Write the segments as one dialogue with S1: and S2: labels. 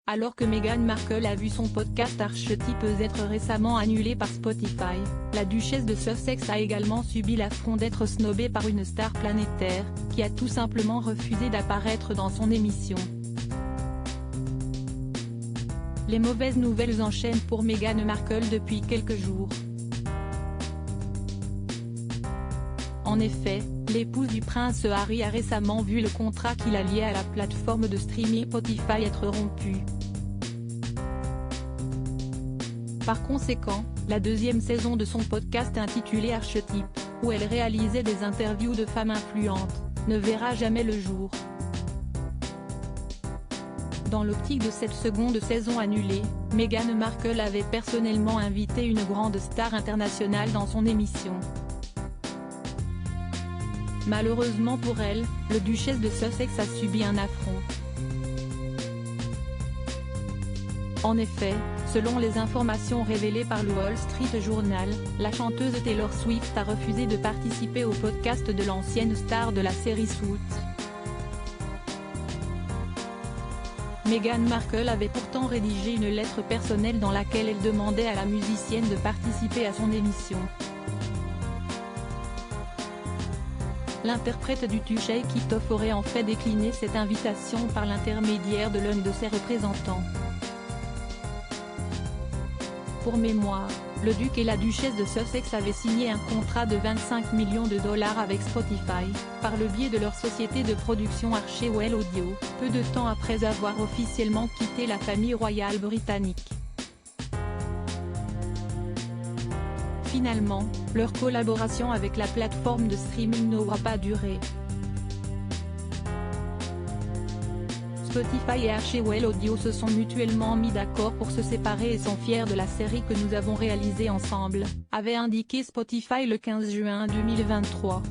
S1: Alors que Meghan Markle a vu son podcast Archetypes être récemment annulé par Spotify, la duchesse de Sussex a également subi l'affront d'être snobée par une star planétaire, qui a tout simplement refusé d'apparaître dans son émission. Les mauvaises nouvelles enchaînent pour Meghan Markle depuis quelques jours. En effet, l'épouse du prince Harry a récemment vu le contrat qui la liait à la plateforme de streaming Spotify être rompu. Par conséquent, la deuxième saison de son podcast intitulé Archetypes, où elle réalisait des interviews de femmes influentes, ne verra jamais le jour. Dans l'optique de cette seconde saison annulée, Meghan Markle avait personnellement invité une grande star internationale dans son émission. Malheureusement pour elle, le duchesse de Sussex a subi un affront. En effet, selon les informations révélées par le Wall Street Journal, la chanteuse Taylor Swift a refusé de participer au podcast de l'ancienne star de la série Suits. Meghan Markle avait pourtant rédigé une lettre personnelle dans laquelle elle demandait à la musicienne de participer à son émission. L'interprète du tube Shake It Off aurait en fait décliné cette invitation par l'intermédiaire de l'un de ses représentants. Pour mémoire, le duc et la duchesse de Sussex avaient signé un contrat de 25 millions de dollars avec Spotify, par le biais de leur société de production Archewell Audio, peu de temps après avoir officiellement quitté la famille royale britannique. Finalement, leur collaboration avec la plateforme de streaming n'aura pas duré. Spotify et Archewell Audio se sont mutuellement mis d'accord pour se séparer et sont fiers de la série que nous avons réalisée ensemble, avait indiqué Spotify le 15 juin 2023.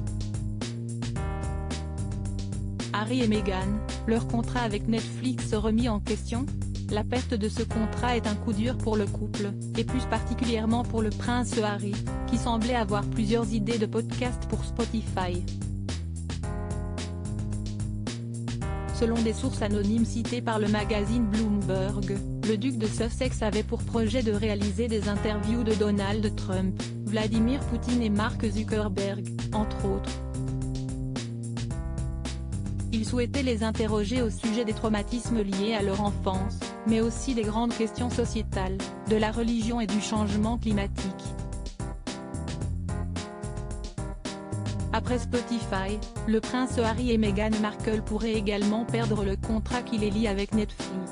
S1: Harry et Meghan, leur contrat avec Netflix remis en question? La perte de ce contrat est un coup dur pour le couple, et plus particulièrement pour le prince Harry, qui semblait avoir plusieurs idées de podcast pour Spotify. Selon des sources anonymes citées par le magazine Bloomberg, le duc de Sussex avait pour projet de réaliser des interviews de Donald Trump, Vladimir Poutine et Mark Zuckerberg, entre autres. Il souhaitait les interroger au sujet des traumatismes liés à leur enfance, mais aussi des grandes questions sociétales, de la religion et du changement climatique. Après Spotify, le prince Harry et Meghan Markle pourraient également perdre le contrat qui les lie avec Netflix.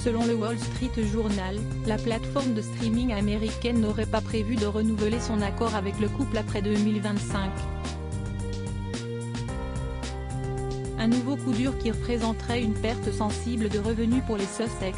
S1: Selon le Wall Street Journal, la plateforme de streaming américaine n'aurait pas prévu de renouveler son accord avec le couple après 2025. Un nouveau coup dur qui représenterait une perte sensible de revenus pour les Sussex.